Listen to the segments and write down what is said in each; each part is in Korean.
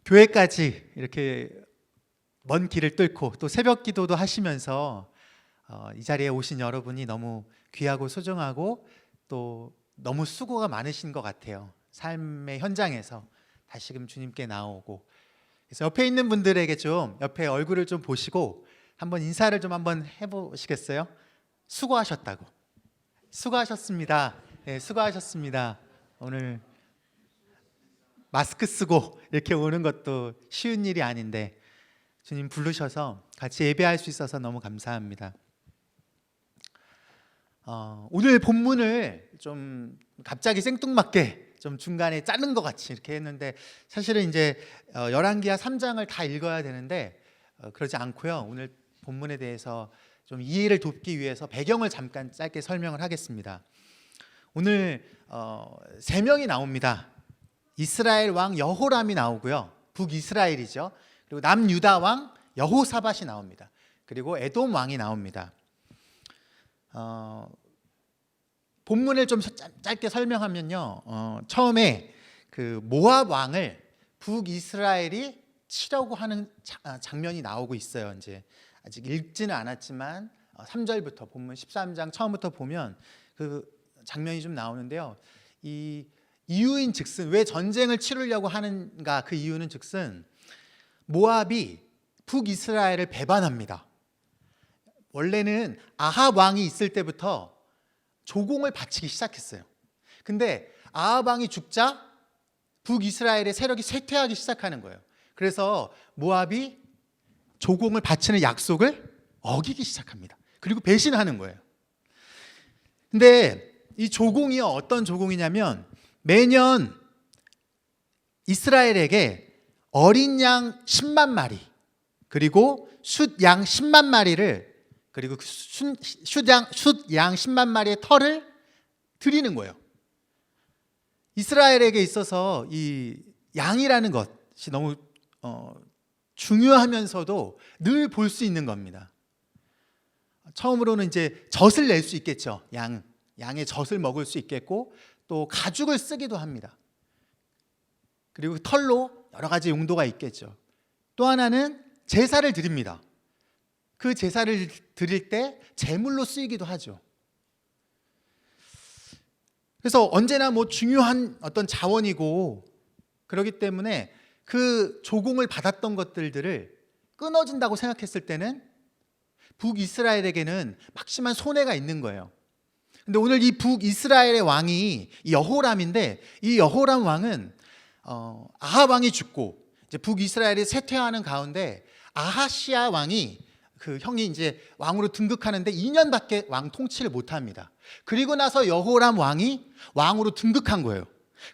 교회까지 이렇게 먼 길을 뚫고 또 새벽 기도도 하시면서 이 자리에 오신 여러분이 너무 귀하고 소중하고 또 너무 수고가 많으신 것 같아요. 삶의 현장에서 다시금 주님께 나오고, 그래서 옆에 있는 분들에게 좀 옆에 얼굴을 좀 보시고 한번 인사를 좀 한번 해보시겠어요? 수고하셨다고. 수고하셨습니다. 네, 수고하셨습니다. 오늘 마스크 쓰고 이렇게 오는 것도 쉬운 일이 아닌데 주님 부르셔서 같이 예배할 수 있어서 너무 감사합니다. 오늘 본문을 좀 갑자기 생뚱맞게 좀 중간에 자른 것 같이 이렇게 했는데, 사실은 이제 열왕기하 3장을 다 읽어야 되는데 그러지 않고요. 오늘 본문에 대해서 좀 이해를 돕기 위해서 배경을 잠깐 짧게 설명을 하겠습니다. 오늘 3명이 나옵니다. 이스라엘 왕 여호람이 나오고요. 북이스라엘이죠. 그리고 남유다 왕 여호사밧이 나옵니다. 그리고 에돔 왕이 나옵니다. 본문을 좀 짧게 설명하면요, 처음에 그 모압 왕을 북이스라엘이 치려고 하는 장면이 나오고 있어요. 이제 아직 읽지는 않았지만 3절부터 본문 13장 처음부터 보면 그 장면이 좀 나오는데요. 이 이유인 즉슨, 왜 전쟁을 치르려고 하는가, 그 이유는 즉슨 모압이 북이스라엘을 배반합니다. 원래는 아합 왕이 있을 때부터 조공을 바치기 시작했어요. 근데 아합 왕이 죽자 북이스라엘의 세력이 쇠퇴하기 시작하는 거예요. 그래서 모압이 조공을 바치는 약속을 어기기 시작합니다. 그리고 배신하는 거예요. 근데 이 조공이 어떤 조공이냐면, 매년 이스라엘에게 어린 양 10만 마리, 그리고 숫양 10만 마리를, 그리고 숫양 10만 마리의 털을 드리는 거예요. 이스라엘에게 있어서 이 양이라는 것이 너무 중요하면서도 늘 볼 수 있는 겁니다. 처음으로는 이제 젖을 낼 수 있겠죠. 양의 젖을 먹을 수 있겠고, 또 가죽을 쓰기도 합니다. 그리고 털로 여러 가지 용도가 있겠죠. 또 하나는 제사를 드립니다. 그 제사를 드릴 때 제물로 쓰이기도 하죠. 그래서 언제나 중요한 어떤 자원이고, 그렇기 때문에 그 조공을 받았던 것들을 끊어진다고 생각했을 때는 북이스라엘에게는 막심한 손해가 있는 거예요. 근데 오늘 이 북이스라엘의 왕이 여호람인데, 이 여호람 왕은 아합 왕이 죽고 이제 북이스라엘이 쇠퇴하는 가운데 아하시아 왕이, 그 형이 이제 왕으로 등극하는데 2년밖에 왕 통치를 못합니다. 그리고 나서 여호람 왕이 왕으로 등극한 거예요.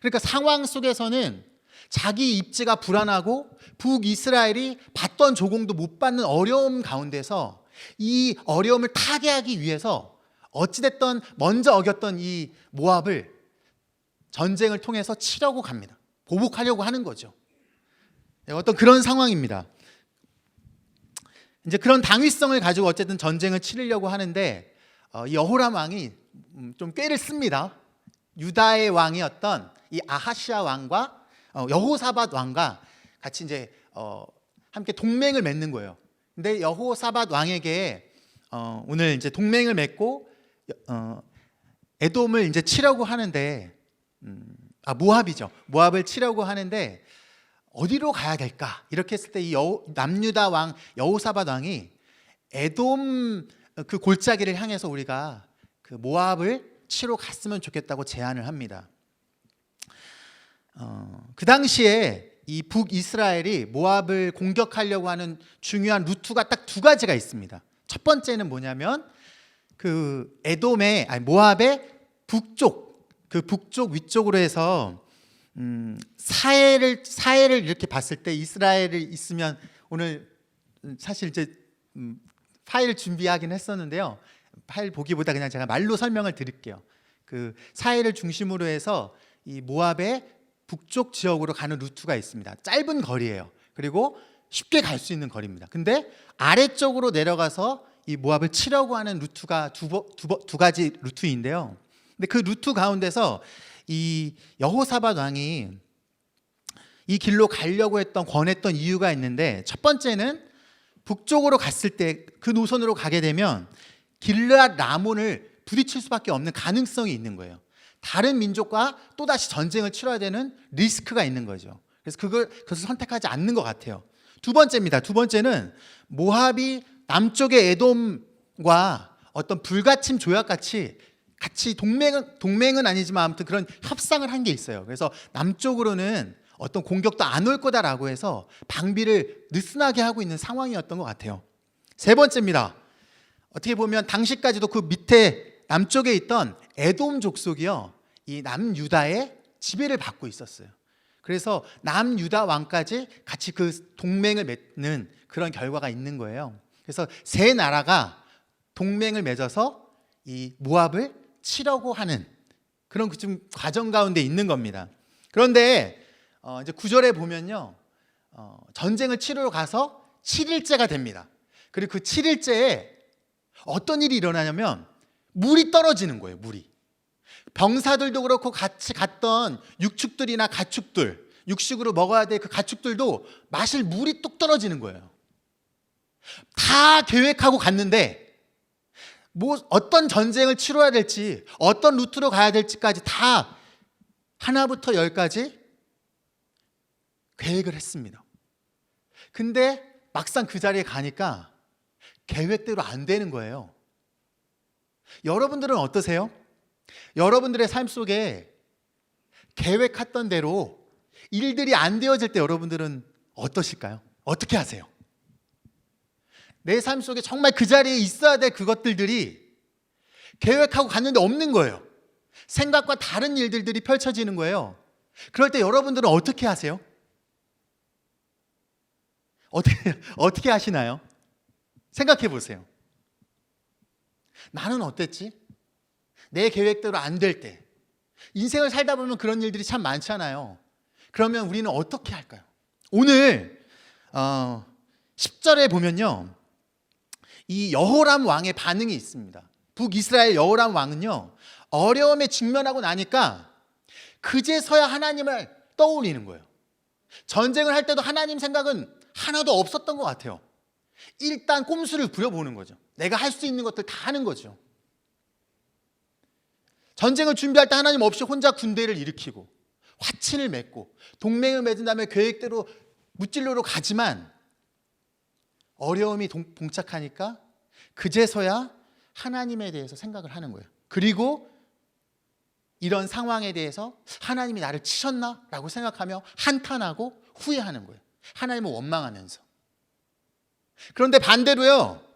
그러니까 상황 속에서는 자기 입지가 불안하고 북이스라엘이 받던 조공도 못 받는 어려움 가운데서 이 어려움을 타개하기 위해서 어찌됐든 먼저 어겼던 이 모압을 전쟁을 통해서 치려고 갑니다. 보복하려고 하는 거죠. 어떤 그런 상황입니다. 이제 그런 당위성을 가지고 어쨌든 전쟁을 치르려고 하는데, 여호람 왕이 좀 꾀를 씁니다. 유다의 왕이었던 이 아하시아 왕과 여호사밧 왕과 같이 이제 함께 동맹을 맺는 거예요. 근데 여호사밧 왕에게 오늘 이제 동맹을 맺고 에돔을 이제 치려고 하는데, 모압이죠. 모압을 치려고 하는데 어디로 가야 될까? 이렇게 했을 때 이 남유다 왕 여호사밧 왕이 에돔 그 골짜기를 향해서 우리가 그 모압을 치러 갔으면 좋겠다고 제안을 합니다. 그 당시에 이 북이스라엘이 모압을 공격하려고 하는 중요한 루트가 딱 2가지가 있습니다. 첫 번째는 뭐냐면, 그 모압의 북쪽, 그 북쪽 위쪽으로 해서 사해를 이렇게 봤을 때, 이스라엘이 있으면, 오늘 사실 이제 파일 준비하긴 했었는데요. 파일 보기보다 그냥 제가 말로 설명을 드릴게요. 그 사해를 중심으로 해서 이 모압의 북쪽 지역으로 가는 루트가 있습니다. 짧은 거리예요. 그리고 쉽게 갈 수 있는 거리입니다. 근데 아래쪽으로 내려가서 이 모압을 치려고 하는 루트가 두 가지 루트인데요. 근데 그 루트 가운데서 이 여호사밧 왕이 이 길로 가려고 권했던 이유가 있는데, 첫 번째는 북쪽으로 갔을 때 그 노선으로 가게 되면 길르앗 라몬을 부딪힐 수밖에 없는 가능성이 있는 거예요. 다른 민족과 또다시 전쟁을 치러야 되는 리스크가 있는 거죠. 그래서 그것을 선택하지 않는 것 같아요. 두 번째입니다. 두 번째는 모압이 남쪽의 에돔과 어떤 불가침 조약같이 같이 동맹은 아니지만 아무튼 그런 협상을 한 게 있어요. 그래서 남쪽으로는 어떤 공격도 안 올 거다라고 해서 방비를 느슨하게 하고 있는 상황이었던 것 같아요. 세 번째입니다. 어떻게 보면 당시까지도 그 밑에 남쪽에 있던 에돔 족속이요, 이 남유다의 지배를 받고 있었어요. 그래서 남유다 왕까지 같이 그 동맹을 맺는 그런 결과가 있는 거예요. 그래서 세 나라가 동맹을 맺어서 이 모압을 치려고 하는 그런 좀 과정 가운데 있는 겁니다. 그런데 이제 9절에 보면요, 전쟁을 치르러 가서 7일째가 됩니다. 그리고 그 7일째에 어떤 일이 일어나냐면 물이 떨어지는 거예요. 물이. 병사들도 그렇고 같이 갔던 육축들이나 가축들, 육식으로 먹어야 될 그 가축들도 마실 물이 뚝 떨어지는 거예요. 다 계획하고 갔는데 어떤 전쟁을 치러야 될지, 어떤 루트로 가야 될지까지 다 하나부터 열까지 계획을 했습니다. 근데 막상 그 자리에 가니까 계획대로 안 되는 거예요. 여러분들은 어떠세요? 여러분들의 삶 속에 계획했던 대로 일들이 안 되어질 때 여러분들은 어떠실까요? 어떻게 하세요? 내 삶 속에 정말 그 자리에 있어야 될 그것들이 계획하고 갔는데 없는 거예요. 생각과 다른 일들이 펼쳐지는 거예요. 그럴 때 여러분들은 어떻게 하세요? 어떻게 하시나요? 생각해 보세요. 나는 어땠지? 내 계획대로 안 될 때, 인생을 살다 보면 그런 일들이 참 많잖아요. 그러면 우리는 어떻게 할까요? 오늘 10절에 보면요, 이 여호람 왕의 반응이 있습니다. 북이스라엘 여호람 왕은요, 어려움에 직면하고 나니까 그제서야 하나님을 떠올리는 거예요. 전쟁을 할 때도 하나님 생각은 하나도 없었던 것 같아요. 일단 꼼수를 부려보는 거죠. 내가 할 수 있는 것들 다 하는 거죠. 전쟁을 준비할 때 하나님 없이 혼자 군대를 일으키고 화친을 맺고 동맹을 맺은 다음에 계획대로 무찔러로 가지만 어려움이 봉착하니까 그제서야 하나님에 대해서 생각을 하는 거예요. 그리고 이런 상황에 대해서 하나님이 나를 치셨나? 라고 생각하며 한탄하고 후회하는 거예요. 하나님을 원망하면서. 그런데 반대로요,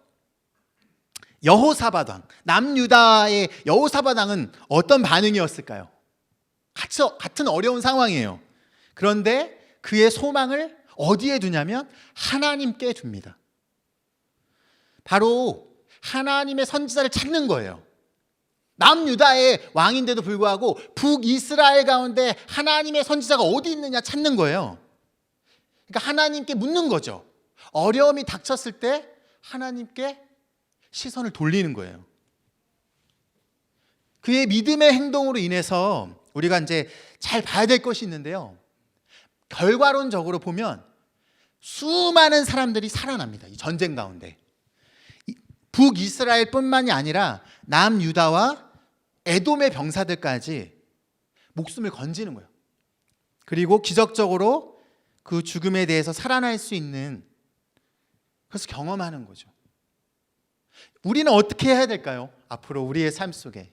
여호사밧 왕, 남유다의 여호사밧 왕은 어떤 반응이었을까요? 같은 어려운 상황이에요. 그런데 그의 소망을 어디에 두냐면 하나님께 둡니다. 바로 하나님의 선지자를 찾는 거예요. 남유다의 왕인데도 불구하고 북이스라엘 가운데 하나님의 선지자가 어디 있느냐 찾는 거예요. 그러니까 하나님께 묻는 거죠. 어려움이 닥쳤을 때 하나님께 시선을 돌리는 거예요. 그의 믿음의 행동으로 인해서 우리가 이제 잘 봐야 될 것이 있는데요, 결과론적으로 보면 수많은 사람들이 살아납니다. 이 전쟁 가운데. 북이스라엘뿐만이 아니라 남유다와 에돔의 병사들까지 목숨을 건지는 거예요. 그리고 기적적으로 그 죽음에 대해서 살아날 수 있는, 그래서 경험하는 거죠. 우리는 어떻게 해야 될까요? 앞으로 우리의 삶 속에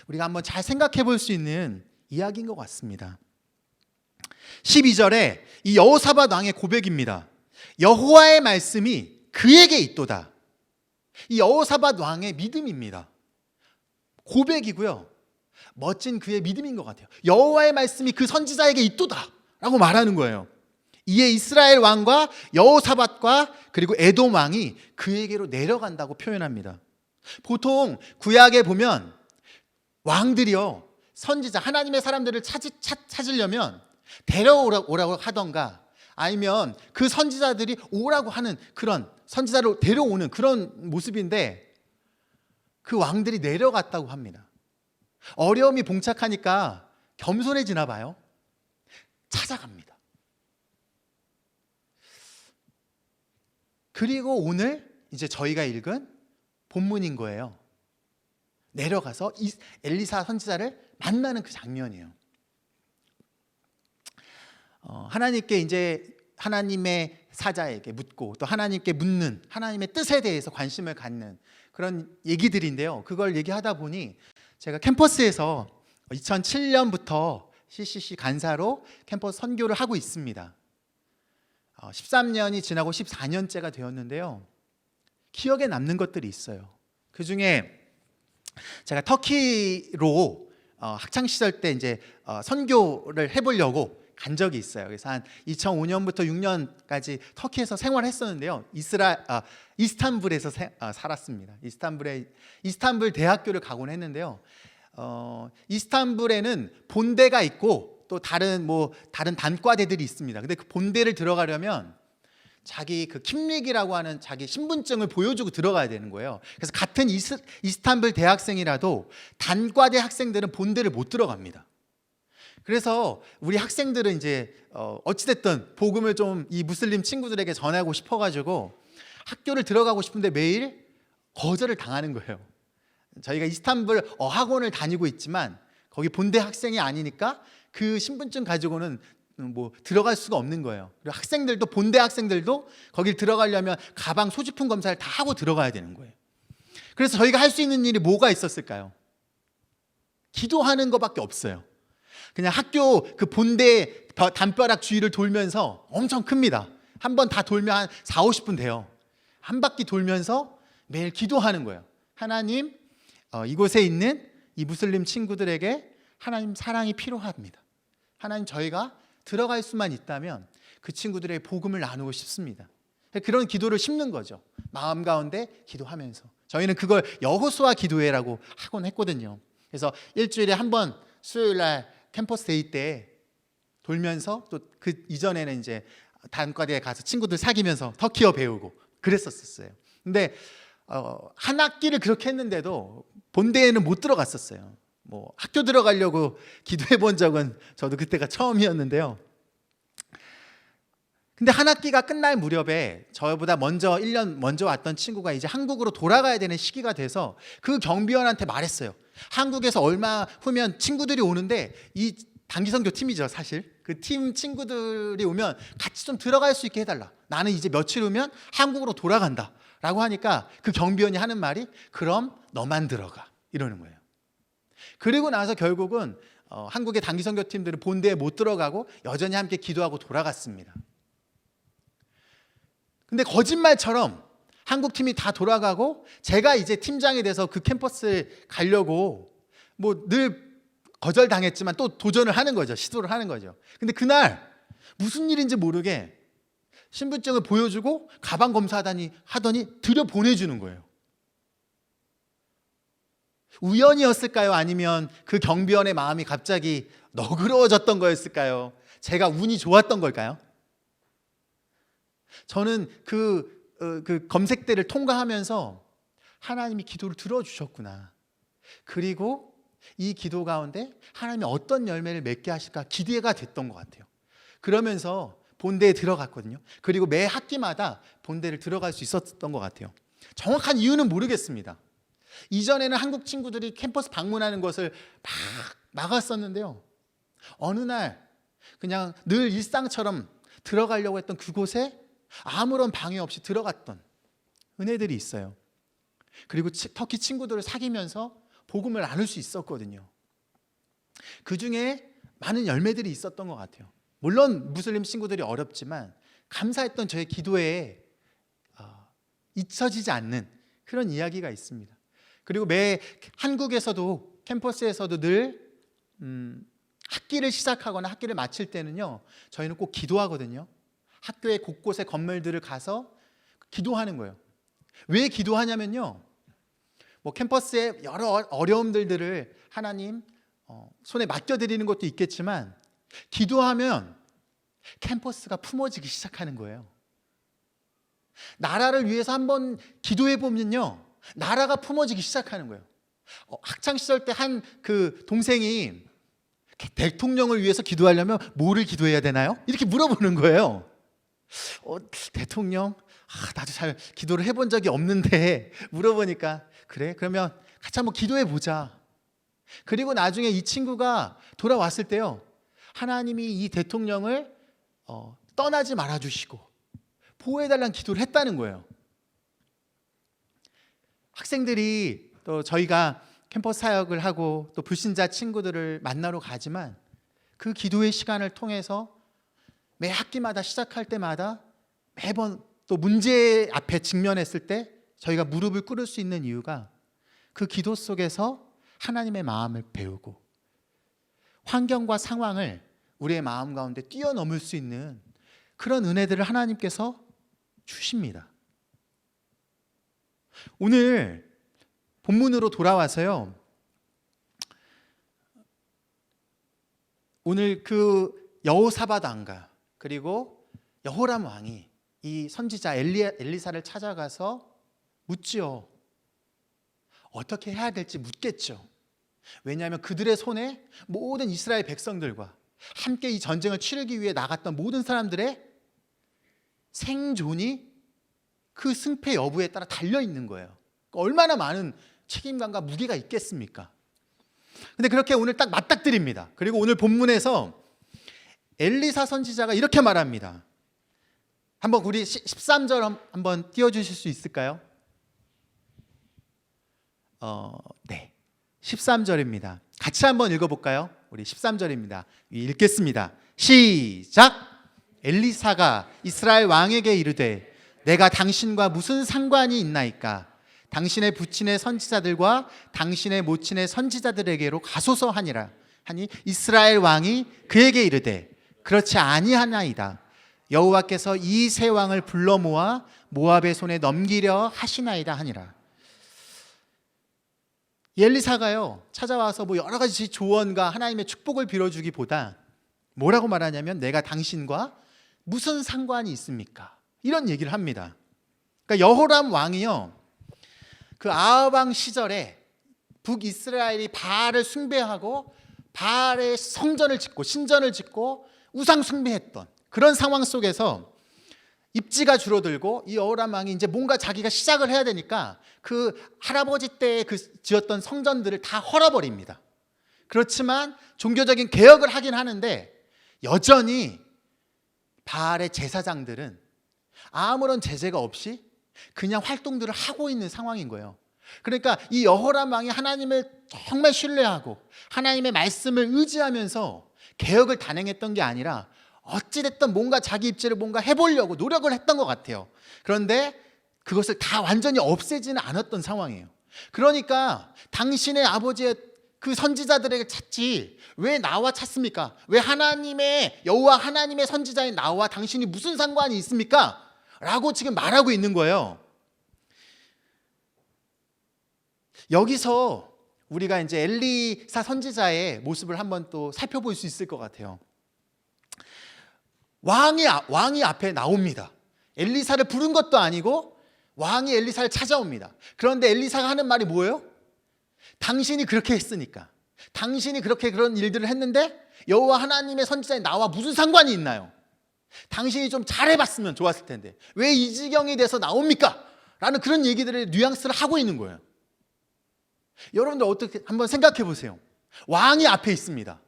우리가 한번 잘 생각해 볼 수 있는 이야기인 것 같습니다. 12절에 이 여호사밧 왕의 고백입니다. 여호와의 말씀이 그에게 있도다. 이 여호사밧 왕의 믿음입니다. 고백이고요, 멋진 그의 믿음인 것 같아요. 여호와의 말씀이 그 선지자에게 있도다 라고 말하는 거예요. 이에 이스라엘 왕과 여호사밧과 그리고 에돔 왕이 그에게로 내려간다고 표현합니다. 보통 구약에 보면 왕들이요, 선지자, 하나님의 사람들을 찾으려면 데려오라고 하던가 아니면 그 선지자들이 오라고 하는 그런 선지자를 데려오는 그런 모습인데, 그 왕들이 내려갔다고 합니다. 어려움이 봉착하니까 겸손해지나 봐요. 찾아갑니다. 그리고 오늘 이제 저희가 읽은 본문인 거예요. 내려가서 엘리사 선지자를 만나는 그 장면이에요. 하나님께 이제 하나님의 사자에게 묻고 또 하나님께 묻는 하나님의 뜻에 대해서 관심을 갖는 그런 얘기들인데요. 그걸 얘기하다 보니 제가 캠퍼스에서 2007년부터 CCC 간사로 캠퍼스 선교를 하고 있습니다. 13년이 지나고 14년째가 되었는데요. 기억에 남는 것들이 있어요. 그 중에 제가 터키로 학창 시절 때 이제 선교를 해보려고 간 적이 있어요. 그래서 한 2005년부터 6년까지 터키에서 생활했었는데요. 이스탄불에서 살았습니다. 이스탄불 대학교를 가곤 했는데요. 이스탄불에는 본대가 있고 또 다른 단과대들이 있습니다. 근데 그 본대를 들어가려면 자기 그 킴릭이라고 하는 자기 신분증을 보여주고 들어가야 되는 거예요. 그래서 같은 이스탄불 대학생이라도 단과대 학생들은 본대를 못 들어갑니다. 그래서 우리 학생들은 이제 어찌됐든 복음을 좀 이 무슬림 친구들에게 전하고 싶어가지고 학교를 들어가고 싶은데 매일 거절을 당하는 거예요. 저희가 이스탄불 어학원을 다니고 있지만 거기 본대 학생이 아니니까 그 신분증 가지고는 뭐 들어갈 수가 없는 거예요. 그리고 학생들도 본대 학생들도 거길 들어가려면 가방 소지품 검사를 다 하고 들어가야 되는 거예요. 그래서 저희가 할 수 있는 일이 뭐가 있었을까요? 기도하는 것밖에 없어요. 그냥 학교 그 본대 담벼락 주위를 돌면서 엄청 큽니다. 한 번 다 돌면 한 4, 50분 돼요. 한 바퀴 돌면서 매일 기도하는 거예요. 하나님, 이곳에 있는 이 무슬림 친구들에게 하나님 사랑이 필요합니다. 하나님, 저희가 들어갈 수만 있다면 그 친구들의 복음을 나누고 싶습니다. 그런 기도를 심는 거죠. 마음 가운데 기도하면서. 저희는 그걸 여호수아 기도회라고 하곤 했거든요. 그래서 일주일에 한 번 수요일 날 캠퍼스 데이 때 돌면서 또 그 이전에는 이제 단과대에 가서 친구들 사귀면서 터키어 배우고 그랬었어요. 근데 한 학기를 그렇게 했는데도 본대에는 못 들어갔었어요. 뭐 학교 들어가려고 기도해 본 적은 저도 그때가 처음이었는데요. 근데 한 학기가 끝날 무렵에 저보다 1년 먼저 왔던 친구가 이제 한국으로 돌아가야 되는 시기가 돼서 그 경비원한테 말했어요. 한국에서 얼마 후면 친구들이 오는데 이 단기선교 팀이죠, 사실. 그 팀 친구들이 오면 같이 좀 들어갈 수 있게 해달라. 나는 이제 며칠 후면 한국으로 돌아간다 라고 하니까 그 경비원이 하는 말이 그럼 너만 들어가 이러는 거예요. 그리고 나서 결국은 한국의 단기선교팀들은 본대에 못 들어가고 여전히 함께 기도하고 돌아갔습니다. 근데 거짓말처럼 한국팀이 다 돌아가고 제가 이제 팀장이 돼서 그 캠퍼스에 가려고 뭐 늘 거절당했지만 또 도전을 하는 거죠. 시도를 하는 거죠. 근데 그날 무슨 일인지 모르게 신분증을 보여주고 가방 검사하더니 들여보내주는 거예요. 우연이었을까요? 아니면 그 경비원의 마음이 갑자기 너그러워졌던 거였을까요? 제가 운이 좋았던 걸까요? 저는 그 검색대를 통과하면서 하나님이 기도를 들어주셨구나. 그리고 이 기도 가운데 하나님이 어떤 열매를 맺게 하실까 기대가 됐던 것 같아요. 그러면서 본대에 들어갔거든요. 그리고 매 학기마다 본대를 들어갈 수 있었던 것 같아요. 정확한 이유는 모르겠습니다. 이전에는 한국 친구들이 캠퍼스 방문하는 것을 막았었는데요. 어느 날 그냥 늘 일상처럼 들어가려고 했던 그곳에 아무런 방해 없이 들어갔던 은혜들이 있어요. 그리고 터키 친구들을 사귀면서 복음을 나눌 수 있었거든요. 그 중에 많은 열매들이 있었던 것 같아요. 물론 무슬림 친구들이 어렵지만 감사했던 저의 기도에 잊혀지지 않는 그런 이야기가 있습니다. 그리고 매 한국에서도 캠퍼스에서도 늘 학기를 시작하거나 학기를 마칠 때는요, 저희는 꼭 기도하거든요. 학교의 곳곳에 건물들을 가서 기도하는 거예요. 왜 기도하냐면요, 뭐 캠퍼스의 여러 어려움들을 하나님 손에 맡겨드리는 것도 있겠지만 기도하면 캠퍼스가 품어지기 시작하는 거예요. 나라를 위해서 한번 기도해 보면요, 나라가 품어지기 시작하는 거예요. 학창 시절 때 한 그 동생이 대통령을 위해서 기도하려면 뭐를 기도해야 되나요? 이렇게 물어보는 거예요. 대통령? 나도 잘 기도를 해본 적이 없는데 물어보니까 그래? 그러면 같이 한번 기도해 보자. 그리고 나중에 이 친구가 돌아왔을 때요, 하나님이 이 대통령을 떠나지 말아주시고 보호해달라는 기도를 했다는 거예요. 학생들이 또 저희가 캠퍼스 사역을 하고 또 불신자 친구들을 만나러 가지만 그 기도의 시간을 통해서 매 학기마다 시작할 때마다 매번 또 문제 앞에 직면했을 때 저희가 무릎을 꿇을 수 있는 이유가 그 기도 속에서 하나님의 마음을 배우고 환경과 상황을 우리의 마음 가운데 뛰어넘을 수 있는 그런 은혜들을 하나님께서 주십니다. 오늘 본문으로 돌아와서요, 오늘 그 여호사밧 왕과 그리고 여호람 왕이 이 선지자 엘리사를 찾아가서 묻지요. 어떻게 해야 될지 묻겠죠. 왜냐하면 그들의 손에 모든 이스라엘 백성들과 함께 이 전쟁을 치르기 위해 나갔던 모든 사람들의 생존이 그 승패 여부에 따라 달려 있는 거예요. 얼마나 많은 책임감과 무게가 있겠습니까? 근데 그렇게 오늘 딱 맞닥뜨립니다. 그리고 오늘 본문에서 엘리사 선지자가 이렇게 말합니다. 한번 우리 13절 한번 띄워주실 수 있을까요? 네, 13절입니다. 같이 한번 읽어볼까요? 우리 13절입니다. 읽겠습니다. 시작! 엘리사가 이스라엘 왕에게 이르되 내가 당신과 무슨 상관이 있나이까? 당신의 부친의 선지자들과 당신의 모친의 선지자들에게로 가소서 하니라. 하니 이스라엘 왕이 그에게 이르되 그렇지 아니하나이다. 여호와께서 이 세 왕을 불러 모아 모압의 손에 넘기려 하시나이다 하니라. 엘리사가요 찾아와서 뭐 여러 가지 조언과 하나님의 축복을 빌어주기보다 뭐라고 말하냐면 내가 당신과 무슨 상관이 있습니까? 이런 얘기를 합니다. 그러니까 여호람 왕이요 그 아합 왕 시절에 북이스라엘이 바알을 숭배하고 바알의 성전을 짓고 신전을 짓고 우상 숭배했던 그런 상황 속에서 입지가 줄어들고 이 여호람 왕이 이제 뭔가 자기가 시작을 해야 되니까 그 할아버지 때 그 지었던 성전들을 다 헐어버립니다. 그렇지만 종교적인 개혁을 하긴 하는데 여전히 바알의 제사장들은 아무런 제재가 없이 그냥 활동들을 하고 있는 상황인 거예요. 그러니까 이 여호람 왕이 하나님을 정말 신뢰하고 하나님의 말씀을 의지하면서 개혁을 단행했던 게 아니라 어찌됐든 뭔가 자기 입지를 뭔가 해보려고 노력을 했던 것 같아요. 그런데 그것을 다 완전히 없애지는 않았던 상황이에요. 그러니까 당신의 아버지의 그 선지자들에게 찾지 왜 나와 찾습니까? 왜 하나님의 여호와 하나님의 선지자인 나와 당신이 무슨 상관이 있습니까? 라고 지금 말하고 있는 거예요. 여기서 우리가 이제 엘리사 선지자의 모습을 한번 또 살펴볼 수 있을 것 같아요. 왕이 앞에 나옵니다. 엘리사를 부른 것도 아니고 왕이 엘리사를 찾아옵니다. 그런데 엘리사가 하는 말이 뭐예요? 당신이 그렇게 했으니까, 당신이 그렇게 그런 일들을 했는데 여호와 하나님의 선지자인 나와 무슨 상관이 있나요? 당신이 좀 잘해봤으면 좋았을 텐데 왜 이 지경이 돼서 나옵니까? 라는 그런 얘기들의 뉘앙스를 하고 있는 거예요. 여러분들 어떻게 한번 생각해 보세요. 왕이 앞에 있습니다.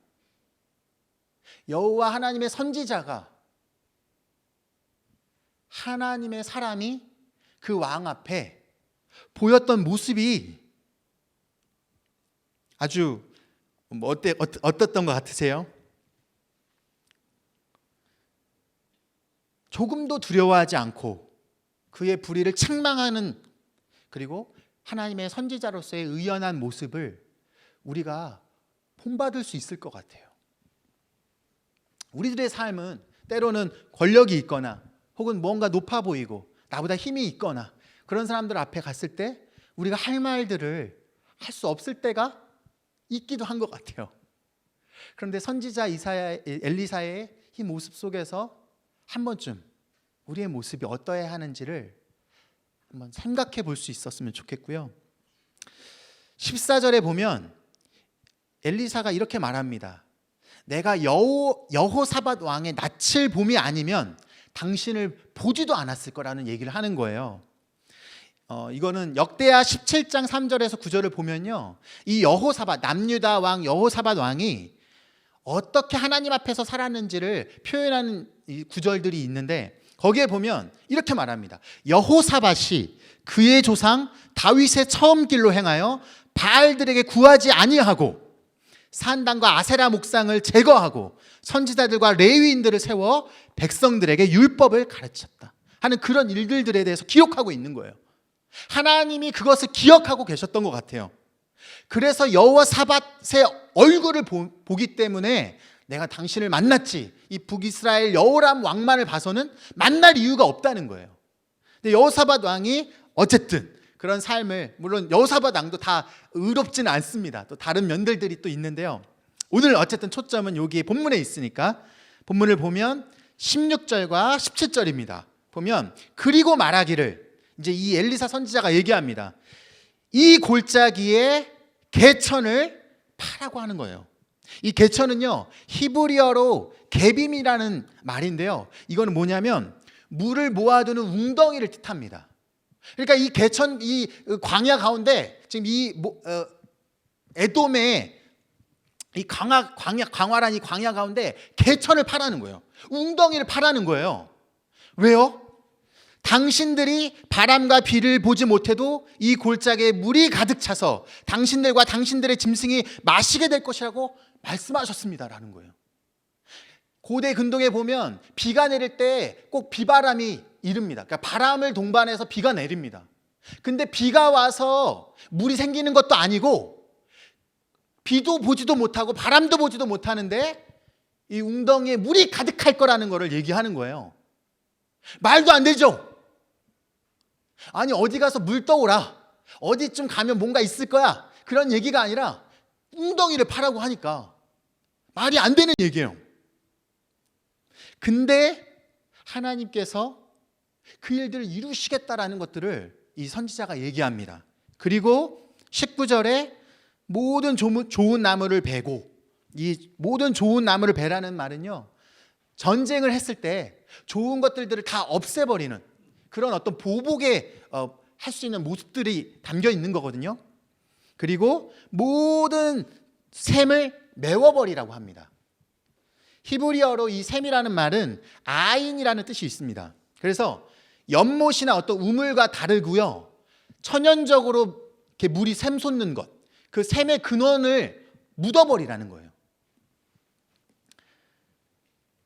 여호와 하나님의 선지자가 하나님의 사람이 그 왕 앞에 보였던 모습이 아주 어떻던 것 같으세요? 조금도 두려워하지 않고 그의 불의를 책망하는, 그리고 하나님의 선지자로서의 의연한 모습을 우리가 본받을 수 있을 것 같아요. 우리들의 삶은 때로는 권력이 있거나 혹은 뭔가 높아 보이고 나보다 힘이 있거나 그런 사람들 앞에 갔을 때 우리가 할 말들을 할 수 없을 때가 있기도 한 것 같아요. 그런데 선지자 엘리사의 이 모습 속에서 한 번쯤 우리의 모습이 어떠해야 하는지를 한번 생각해 볼 수 있었으면 좋겠고요. 14절에 보면 엘리사가 이렇게 말합니다. 내가 여호사밧 왕의 낯을 봄이 아니면 당신을 보지도 않았을 거라는 얘기를 하는 거예요. 이거는 역대하 17장 3절에서 9절을 보면요, 이 여호사밧, 남유다 왕 여호사밧 왕이 어떻게 하나님 앞에서 살았는지를 표현하는 이 구절들이 있는데, 거기에 보면 이렇게 말합니다. 여호사밧이 그의 조상 다윗의 처음 길로 행하여 바알들에게 구하지 아니하고 산당과 아세라 목상을 제거하고 선지자들과 레위인들을 세워 백성들에게 율법을 가르쳤다 하는 그런 일들에 대해서 기록하고 있는 거예요. 하나님이 그것을 기억하고 계셨던 것 같아요. 그래서 여호사밧의 얼굴을 보기 때문에 내가 당신을 만났지, 이 북이스라엘 여호람 왕만을 봐서는 만날 이유가 없다는 거예요. 근데 여호사밧 왕이 어쨌든 그런 삶을, 물론 여호사밧 왕도 다 의롭지는 않습니다. 또 다른 면들이 또 있는데요, 오늘 어쨌든 초점은 여기 본문에 있으니까 본문을 보면 16절과 17절입니다. 보면 그리고 말하기를, 이제 이 엘리사 선지자가 얘기합니다. 이 골짜기에 개천을 파라고 하는 거예요. 이 개천은요, 히브리어로 게빔이라는 말인데요, 이거는 뭐냐면 물을 모아두는 웅덩이를 뜻합니다. 그러니까 이 개천, 이 광야 가운데 지금 이 에돔의 이 광활한 이 광야 가운데 개천을 파라는 거예요. 웅덩이를 파라는 거예요. 왜요? 당신들이 바람과 비를 보지 못해도 이 골짜기에 물이 가득 차서 당신들과 당신들의 짐승이 마시게 될 것이라고 말씀하셨습니다라는 거예요. 고대 근동에 보면 비가 내릴 때 꼭 비바람이 이릅니다. 그러니까 바람을 동반해서 비가 내립니다. 근데 비가 와서 물이 생기는 것도 아니고 비도 보지도 못하고 바람도 보지도 못하는데 이 웅덩이에 물이 가득할 거라는 것을 얘기하는 거예요. 말도 안 되죠? 아니, 어디 가서 물 떠오라, 어디쯤 가면 뭔가 있을 거야, 그런 얘기가 아니라 웅덩이를 파라고 하니까 말이 안 되는 얘기예요. 근데 하나님께서 그 일들을 이루시겠다라는 것들을 이 선지자가 얘기합니다. 그리고 19절에 모든 좋은 나무를 베고, 이 모든 좋은 나무를 베라는 말은요, 전쟁을 했을 때 좋은 것들을 다 없애버리는 그런 어떤 보복에 할 수 있는 모습들이 담겨 있는 거거든요. 그리고 모든 샘을 메워버리라고 합니다. 히브리어로 이 샘이라는 말은 아인이라는 뜻이 있습니다. 그래서 연못이나 어떤 우물과 다르고요, 천연적으로 이렇게 물이 샘솟는 것, 그 샘의 근원을 묻어버리라는 거예요.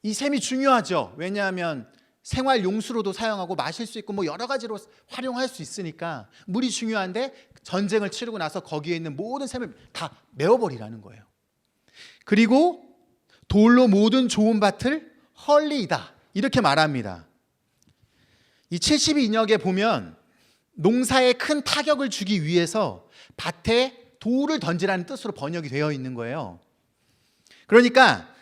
이 샘이 중요하죠. 왜냐하면 생활 용수로도 사용하고 마실 수 있고 뭐 여러 가지로 활용할 수 있으니까 물이 중요한데, 전쟁을 치르고 나서 거기에 있는 모든 샘을 다 메워버리라는 거예요. 그리고 돌로 모든 좋은 밭을 헐리이다 이렇게 말합니다. 이 72인역에 보면 농사에 큰 타격을 주기 위해서 밭에 돌을 던지라는 뜻으로 번역이 되어 있는 거예요. 그러니까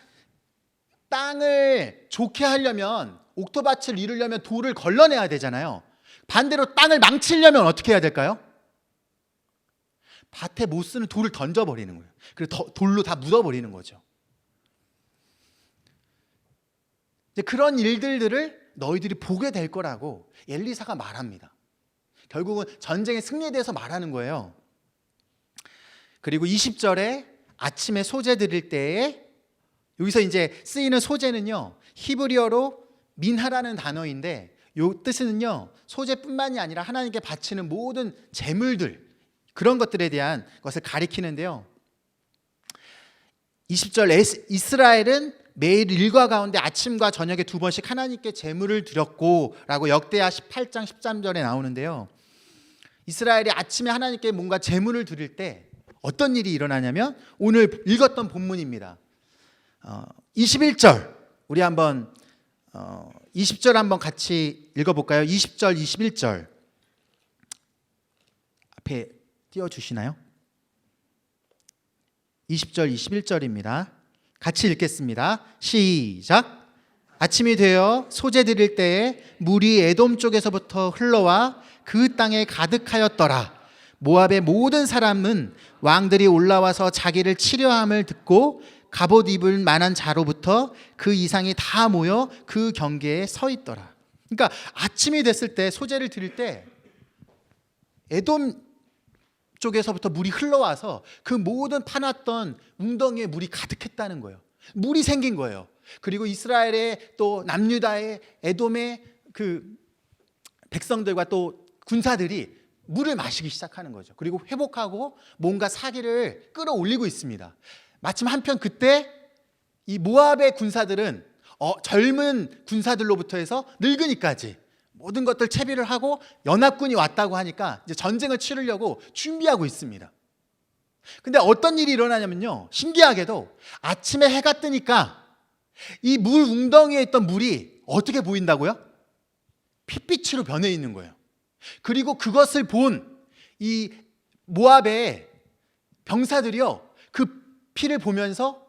땅을 좋게 하려면, 옥토밭을 이루려면 돌을 걸러내야 되잖아요. 반대로 땅을 망치려면 어떻게 해야 될까요? 밭에 못 쓰는 돌을 던져버리는 거예요. 그리고 돌로 다 묻어버리는 거죠. 이제 그런 일들을 너희들이 보게 될 거라고 엘리사가 말합니다. 결국은 전쟁의 승리에 대해서 말하는 거예요. 그리고 20절에 아침에 소재 드릴 때에, 여기서 이제 쓰이는 소재는요, 히브리어로 민하라는 단어인데, 이 뜻은요, 소재뿐만이 아니라 하나님께 바치는 모든 제물들, 그런 것들에 대한 것을 가리키는데요. 20절, 이스라엘은 매일 일과 가운데 아침과 저녁에 2번씩 하나님께 제물을 드렸고 라고 역대하 18장 13절에 나오는데요, 이스라엘이 아침에 하나님께 뭔가 제물을 드릴 때 어떤 일이 일어나냐면, 오늘 읽었던 본문입니다. 21절, 우리 한번 20절 한번 같이 읽어볼까요? 20절, 21절 앞에 띄워주시나요? 20절, 21절입니다. 같이 읽겠습니다. 시작. 아침이 되어 소재 드릴 때에 물이 에돔 쪽에서부터 흘러와 그 땅에 가득하였더라. 모압의 모든 사람은 왕들이 올라와서 자기를 치려함을 듣고 갑옷 입을 만한 자로부터 그 이상이 다 모여 그 경계에 서 있더라. 그러니까 아침이 됐을 때 소재를 드릴 때 에돔 쪽에서부터 물이 흘러와서 그 모든 파놨던 웅덩이에 물이 가득했다는 거예요. 물이 생긴 거예요. 그리고 이스라엘의 또 남유다의 에돔의 그 백성들과 또 군사들이 물을 마시기 시작하는 거죠. 그리고 회복하고 뭔가 사기를 끌어올리고 있습니다. 마침 한편 그때 이 모압의 군사들은 젊은 군사들로부터 해서 늙은이까지 모든 것들 채비를 하고 연합군이 왔다고 하니까 이제 전쟁을 치르려고 준비하고 있습니다. 근데 어떤 일이 일어나냐면요, 신기하게도 아침에 해가 뜨니까 이 물 웅덩이에 있던 물이 어떻게 보인다고요? 핏빛으로 변해 있는 거예요. 그리고 그것을 본 이 모압의 병사들이요, 그 피를 보면서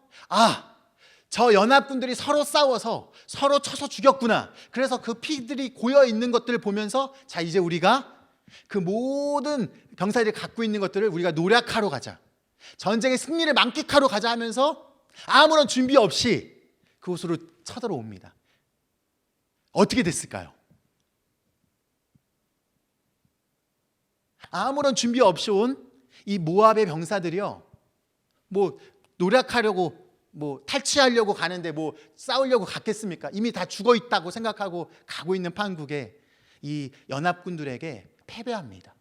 저 연합군들이 서로 싸워서 서로 쳐서 죽였구나. 그래서 그 피들이 고여 있는 것들을 보면서 자, 이제 우리가 그 모든 병사들이 갖고 있는 것들을 우리가 노력하러 가자, 전쟁의 승리를 만끽하러 가자 하면서 아무런 준비 없이 그곳으로 쳐들어옵니다. 어떻게 됐을까요? 아무런 준비 없이 온 이 모압의 병사들이요, 뭐 노력하려고 탈취하려고 가는데 싸우려고 갔겠습니까? 이미 다 죽어 있다고 생각하고 가고 있는 판국에 이 연합군들에게 패배합니다.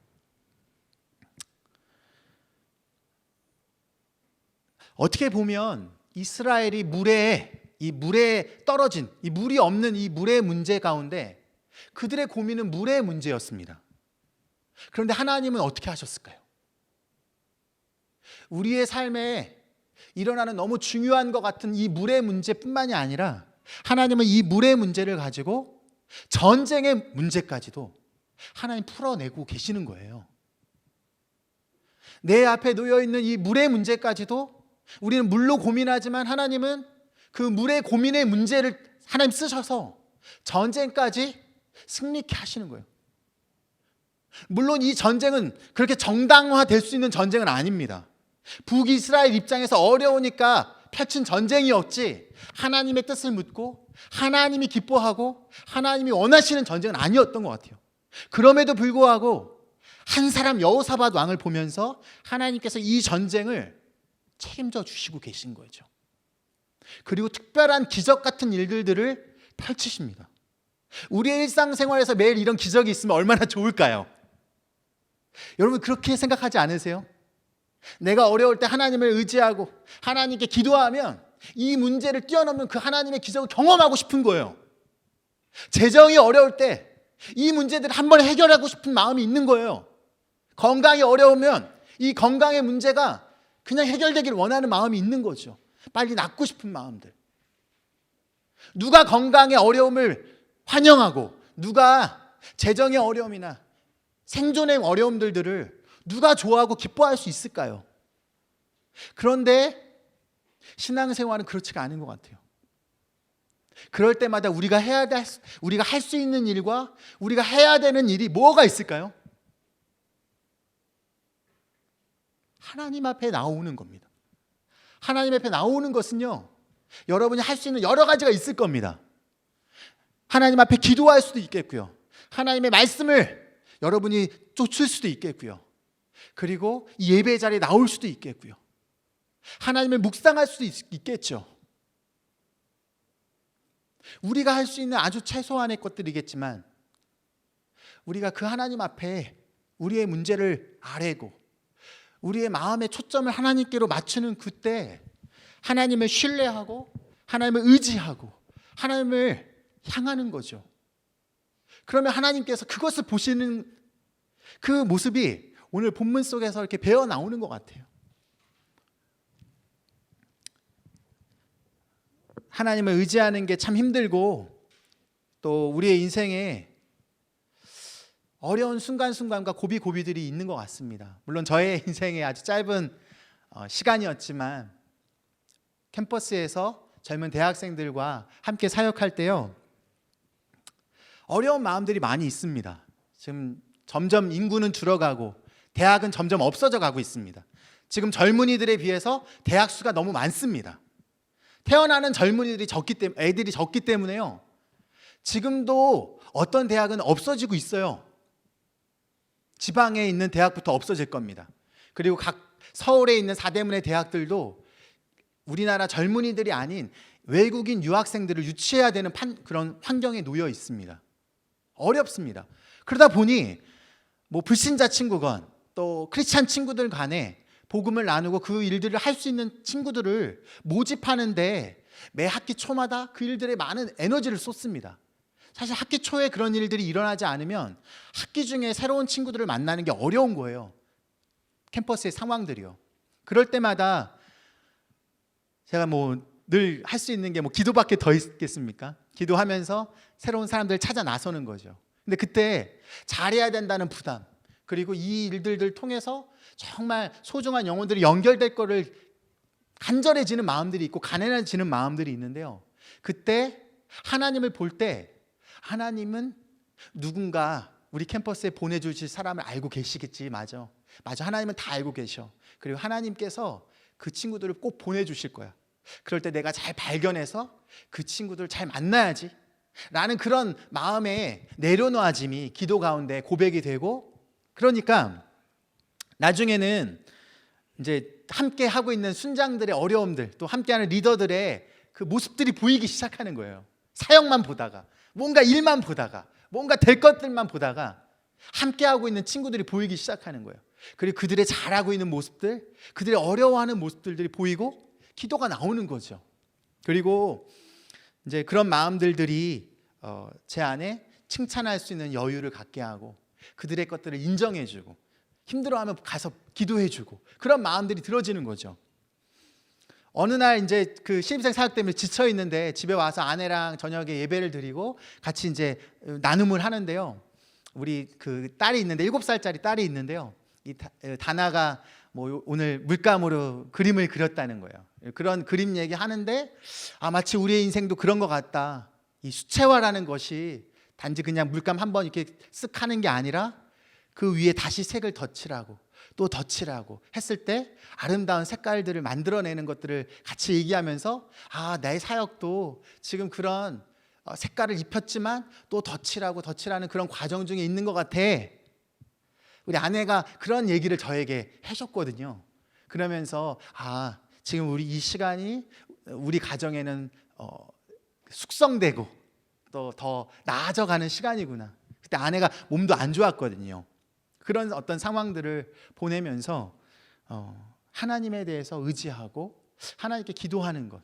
어떻게 보면 이스라엘이 물에 떨어진, 이 물이 없는 이 물의 문제 가운데 그들의 고민은 물의 문제였습니다. 그런데 하나님은 어떻게 하셨을까요? 우리의 삶에 일어나는 너무 중요한 것 같은 이 물의 문제뿐만이 아니라 하나님은 이 물의 문제를 가지고 전쟁의 문제까지도 하나님 풀어내고 계시는 거예요. 내 앞에 놓여있는 이 물의 문제까지도 우리는 물로 고민하지만 하나님은 그 물의 고민의 문제를 하나님 쓰셔서 전쟁까지 승리케 하시는 거예요. 물론 이 전쟁은 그렇게 정당화될 수 있는 전쟁은 아닙니다. 북이스라엘 입장에서 어려우니까 펼친 전쟁이었지, 하나님의 뜻을 묻고 하나님이 기뻐하고 하나님이 원하시는 전쟁은 아니었던 것 같아요. 그럼에도 불구하고 한 사람 여호사밧 왕을 보면서 하나님께서 이 전쟁을 책임져 주시고 계신 거죠. 그리고 특별한 기적 같은 일들을 펼치십니다. 우리의 일상생활에서 매일 이런 기적이 있으면 얼마나 좋을까요? 여러분 그렇게 생각하지 않으세요? 내가 어려울 때 하나님을 의지하고 하나님께 기도하면 이 문제를 뛰어넘는 그 하나님의 기적을 경험하고 싶은 거예요. 재정이 어려울 때 이 문제들을 한번 해결하고 싶은 마음이 있는 거예요. 건강이 어려우면 이 건강의 문제가 그냥 해결되기를 원하는 마음이 있는 거죠. 빨리 낫고 싶은 마음들. 누가 건강의 어려움을 환영하고 누가 재정의 어려움이나 생존의 어려움들을 누가 좋아하고 기뻐할 수 있을까요? 그런데 신앙생활은 그렇지가 않은 것 같아요. 그럴 때마다 우리가 할 수 있는 일과 우리가 해야 되는 일이 뭐가 있을까요? 하나님 앞에 나오는 겁니다. 하나님 앞에 나오는 것은요, 여러분이 할 수 있는 여러 가지가 있을 겁니다. 하나님 앞에 기도할 수도 있겠고요, 하나님의 말씀을 여러분이 쫓을 수도 있겠고요, 그리고 예배 자리에 나올 수도 있겠고요, 하나님을 묵상할 수도 있겠죠. 우리가 할 수 있는 아주 최소한의 것들이겠지만 우리가 그 하나님 앞에 우리의 문제를 아뢰고 우리의 마음의 초점을 하나님께로 맞추는 그때 하나님을 신뢰하고 하나님을 의지하고 하나님을 향하는 거죠. 그러면 하나님께서 그것을 보시는 그 모습이 오늘 본문 속에서 이렇게 배어 나오는 것 같아요. 하나님을 의지하는 게 참 힘들고 또 우리의 인생에 어려운 순간순간과 고비고비들이 있는 것 같습니다. 물론 저의 인생에 아주 짧은 시간이었지만 캠퍼스에서 젊은 대학생들과 함께 사역할 때요, 어려운 마음들이 많이 있습니다. 지금 점점 인구는 줄어가고 대학은 점점 없어져 가고 있습니다. 지금 젊은이들에 비해서 대학 수가 너무 많습니다. 태어나는 젊은이들이 적기 때문에, 애들이 적기 때문에요. 지금도 어떤 대학은 없어지고 있어요. 지방에 있는 대학부터 없어질 겁니다. 그리고 각 서울에 있는 사대문의 대학들도 우리나라 젊은이들이 아닌 외국인 유학생들을 유치해야 되는 그런 환경에 놓여 있습니다. 어렵습니다. 그러다 보니 뭐 불신자 친구건 또 크리스찬 친구들 간에 복음을 나누고 그 일들을 할 수 있는 친구들을 모집하는데 매 학기 초마다 그 일들에 많은 에너지를 쏟습니다. 사실 학기 초에 그런 일들이 일어나지 않으면 학기 중에 새로운 친구들을 만나는 게 어려운 거예요. 캠퍼스의 상황들이요. 그럴 때마다 제가 뭐 늘 할 수 있는 게 뭐 기도밖에 더 있겠습니까? 기도하면서 새로운 사람들을 찾아 나서는 거죠. 근데 그때 잘해야 된다는 부담, 그리고 이 일들을 통해서 정말 소중한 영혼들이 연결될 거를 간절해지는 마음들이 있고 가난해지는 마음들이 있는데요. 그때 하나님을 볼 때 하나님은 누군가 우리 캠퍼스에 보내주실 사람을 알고 계시겠지. 맞아. 하나님은 다 알고 계셔. 그리고 하나님께서 그 친구들을 꼭 보내주실 거야. 그럴 때 내가 잘 발견해서 그 친구들 잘 만나야지 라는 그런 마음의 내려놓아짐이 기도 가운데 고백이 되고, 그러니까 나중에는 이제 함께 하고 있는 순장들의 어려움들, 또 함께하는 리더들의 그 모습들이 보이기 시작하는 거예요. 사역만 보다가, 뭔가 일만 보다가, 뭔가 될 것들만 보다가 함께하고 있는 친구들이 보이기 시작하는 거예요. 그리고 그들의 잘하고 있는 모습들, 그들의 어려워하는 모습들이 보이고 기도가 나오는 거죠. 그리고 이제 그런 마음들이 제 안에 칭찬할 수 있는 여유를 갖게 하고 그들의 것들을 인정해주고 힘들어하면 가서 기도해주고 그런 마음들이 들어지는 거죠. 어느 날 이제 그 신입생 사역 때문에 지쳐 있는데 집에 와서 아내랑 저녁에 예배를 드리고 같이 이제 나눔을 하는데요. 우리 그 딸이 있는데 7살짜리 딸이 있는데요. 이 다나가 뭐 오늘 물감으로 그림을 그렸다는 거예요. 그런 그림 얘기 하는데 마치 우리의 인생도 그런 것 같다. 이 수채화라는 것이 단지 그냥 물감 한번 이렇게 쓱 하는 게 아니라 그 위에 다시 색을 덧칠하고 또 덧칠하고 했을 때 아름다운 색깔들을 만들어내는 것들을 같이 얘기하면서 내 사역도 지금 그런 색깔을 입혔지만 또 덧칠하는 그런 과정 중에 있는 것 같아. 우리 아내가 그런 얘기를 저에게 해줬거든요. 그러면서 지금 우리 이 시간이 우리 가정에는 숙성되고 또 더 나아져가는 시간이구나. 그때 아내가 몸도 안 좋았거든요. 그런 어떤 상황들을 보내면서 하나님에 대해서 의지하고 하나님께 기도하는 것,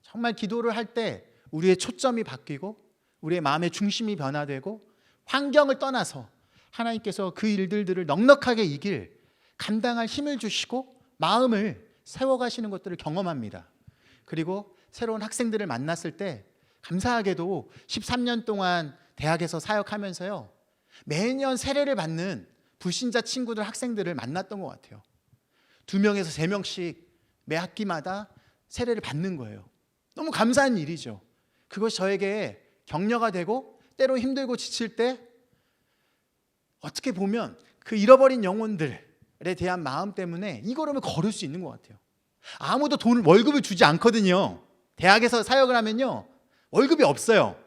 정말 기도를 할 때 우리의 초점이 바뀌고 우리의 마음의 중심이 변화되고 환경을 떠나서 하나님께서 그 일들을 넉넉하게 이길 감당할 힘을 주시고 마음을 세워가시는 것들을 경험합니다. 그리고 새로운 학생들을 만났을 때 감사하게도 13년 동안 대학에서 사역하면서요, 매년 세례를 받는 불신자 친구들, 학생들을 만났던 것 같아요. 2명에서 3명씩 매 학기마다 세례를 받는 거예요. 너무 감사한 일이죠. 그것이 저에게 격려가 되고 때로 힘들고 지칠 때 어떻게 보면 그 잃어버린 영혼들에 대한 마음 때문에 이 걸음을 걸을 수 있는 것 같아요. 아무도 월급을 주지 않거든요. 대학에서 사역을 하면요, 월급이 없어요.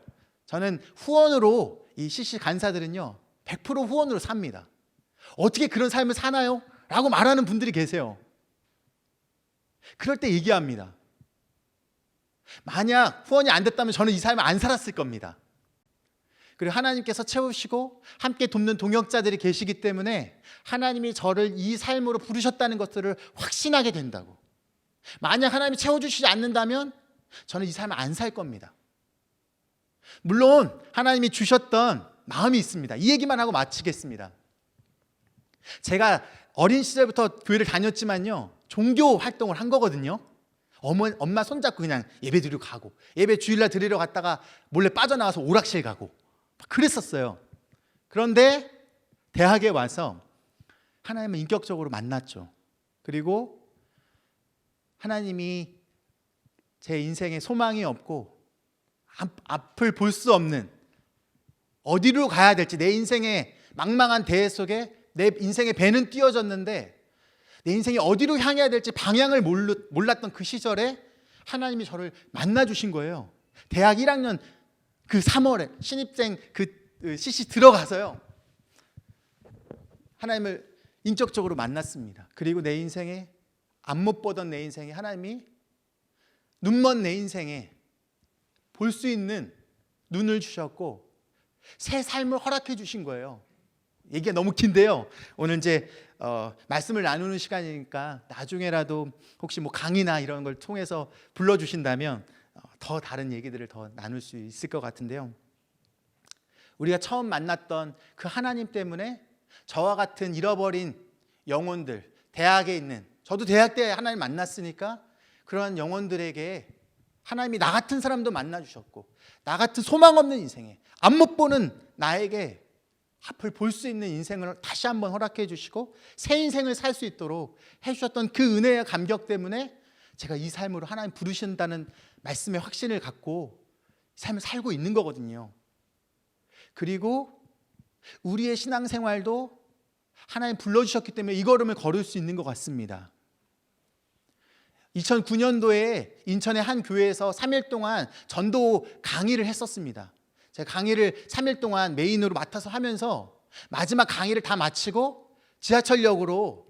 저는 후원으로, 이 CC 간사들은요 100% 후원으로 삽니다. 어떻게 그런 삶을 사나요? 라고 말하는 분들이 계세요. 그럴 때 얘기합니다. 만약 후원이 안 됐다면 저는 이 삶을 안 살았을 겁니다. 그리고 하나님께서 채우시고 함께 돕는 동역자들이 계시기 때문에 하나님이 저를 이 삶으로 부르셨다는 것들을 확신하게 된다고. 만약 하나님이 채워주시지 않는다면 저는 이 삶을 안 살 겁니다. 물론 하나님이 주셨던 마음이 있습니다. 이 얘기만 하고 마치겠습니다. 제가 어린 시절부터 교회를 다녔지만요, 종교 활동을 한 거거든요. 엄마 손잡고 그냥 예배 드리러 가고, 예배 주일날 드리러 갔다가 몰래 빠져나와서 오락실 가고 그랬었어요. 그런데 대학에 와서 하나님을 인격적으로 만났죠. 그리고 하나님이 제 인생에 소망이 없고 앞을 볼 수 없는, 어디로 가야 될지, 내 인생의 망망한 대해 속에 내 인생의 배는 띄어졌는데 내 인생이 어디로 향해야 될지 방향을 몰랐던 그 시절에 하나님이 저를 만나 주신 거예요. 대학 1학년 그 3월에 신입생 그 CC 들어가서요, 하나님을 인격적으로 만났습니다. 그리고 내 인생에 안 못 보던 내 인생에 하나님이 눈먼 내 인생에 볼 수 있는 눈을 주셨고 새 삶을 허락해 주신 거예요. 얘기가 너무 긴데요. 오늘 이제 말씀을 나누는 시간이니까 나중에라도 혹시 뭐 강의나 이런 걸 통해서 불러주신다면 더 다른 얘기들을 더 나눌 수 있을 것 같은데요. 우리가 처음 만났던 그 하나님 때문에 저와 같은 잃어버린 영혼들, 대학에 있는, 저도 대학 때 하나님 만났으니까 그런 영혼들에게 하나님이 나 같은 사람도 만나주셨고, 나 같은 소망 없는 인생에 안 못 보는 나에게 앞을 볼 수 있는 인생을 다시 한번 허락해 주시고 새 인생을 살 수 있도록 해주셨던 그 은혜의 감격 때문에 제가 이 삶으로 하나님 부르신다는 말씀의 확신을 갖고 삶을 살고 있는 거거든요. 그리고 우리의 신앙생활도 하나님 불러주셨기 때문에 이 걸음을 걸을 수 있는 것 같습니다. 2009년도에 인천의 한 교회에서 3일 동안 전도 강의를 했었습니다. 제가 강의를 3일 동안 메인으로 맡아서 하면서 마지막 강의를 다 마치고 지하철역으로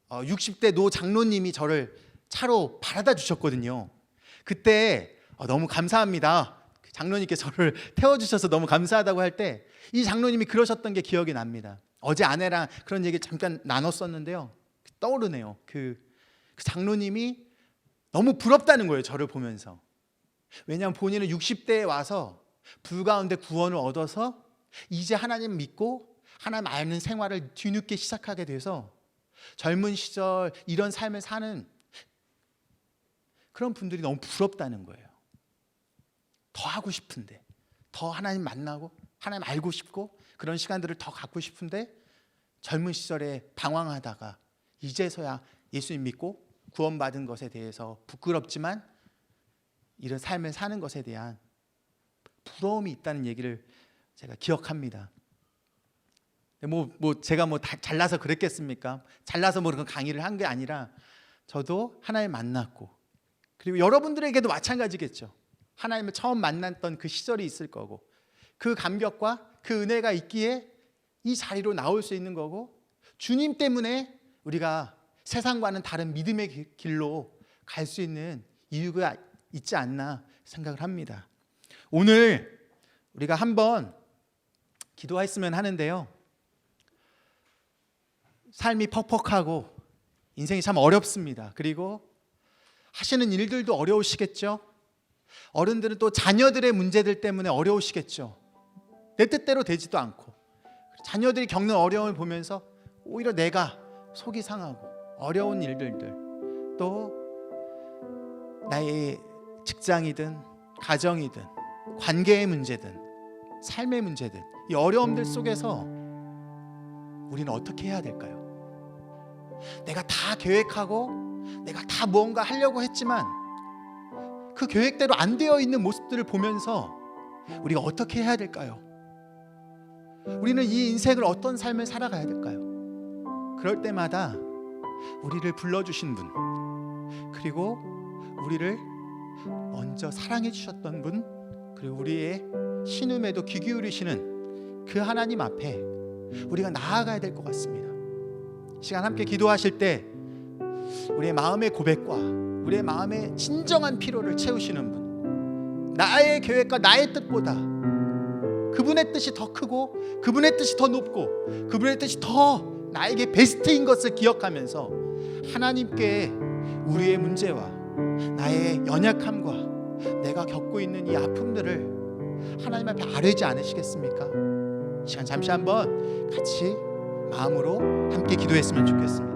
60대 노 장로님이 저를 차로 바라다 주셨거든요. 그때 너무 감사합니다, 장로님께 저를 태워주셔서 너무 감사하다고 할 때 이 장로님이 그러셨던 게 기억이 납니다. 어제 아내랑 그런 얘기 잠깐 나눴었는데요, 떠오르네요. 그 장로님이 너무 부럽다는 거예요, 저를 보면서. 왜냐하면 본인은 60대에 와서 불 가운데 구원을 얻어서 이제 하나님 믿고 하나님 아는 생활을 뒤늦게 시작하게 돼서 젊은 시절 이런 삶을 사는 그런 분들이 너무 부럽다는 거예요. 더 하고 싶은데, 더 하나님 만나고 하나님 알고 싶고 그런 시간들을 더 갖고 싶은데 젊은 시절에 방황하다가 이제서야 예수님 믿고 구원받은 것에 대해서 부끄럽지만 이런 삶을 사는 것에 대한 부러움이 있다는 얘기를 제가 기억합니다. 제가 잘나서 그랬겠습니까? 잘나서 그런 강의를 한 게 아니라 저도 하나님 만났고, 그리고 여러분들에게도 마찬가지겠죠. 하나님을 처음 만났던 그 시절이 있을 거고, 그 감격과 그 은혜가 있기에 이 자리로 나올 수 있는 거고, 주님 때문에 우리가 세상과는 다른 믿음의 길로 갈 수 있는 이유가 있지 않나 생각을 합니다. 오늘 우리가 한번 기도했으면 하는데요, 삶이 퍽퍽하고 인생이 참 어렵습니다. 그리고 하시는 일들도 어려우시겠죠. 어른들은 또 자녀들의 문제들 때문에 어려우시겠죠. 내 뜻대로 되지도 않고 자녀들이 겪는 어려움을 보면서 오히려 내가 속이 상하고 어려운 일들들, 또 나의 직장이든 가정이든 관계의 문제든 삶의 문제든 이 어려움들 속에서 우리는 어떻게 해야 될까요? 내가 다 계획하고 내가 다 무언가 하려고 했지만 그 계획대로 안 되어 있는 모습들을 보면서 우리가 어떻게 해야 될까요? 우리는 이 인생을 어떤 삶을 살아가야 될까요? 그럴 때마다 우리를 불러주신 분, 그리고 우리를 먼저 사랑해 주셨던 분, 그리고 우리의 신음에도 귀 기울이시는 그 하나님 앞에 우리가 나아가야 될 것 같습니다. 시간 함께 기도하실 때 우리의 마음의 고백과 우리의 마음의 진정한 필요를 채우시는 분, 나의 계획과 나의 뜻보다 그분의 뜻이 더 크고 그분의 뜻이 더 높고 그분의 뜻이 더 나에게 베스트인 것을 기억하면서 하나님께 우리의 문제와 나의 연약함과 내가 겪고 있는 이 아픔들을 하나님 앞에 아뢰지 않으시겠습니까? 시간 잠시 한번 같이 마음으로 함께 기도했으면 좋겠습니다.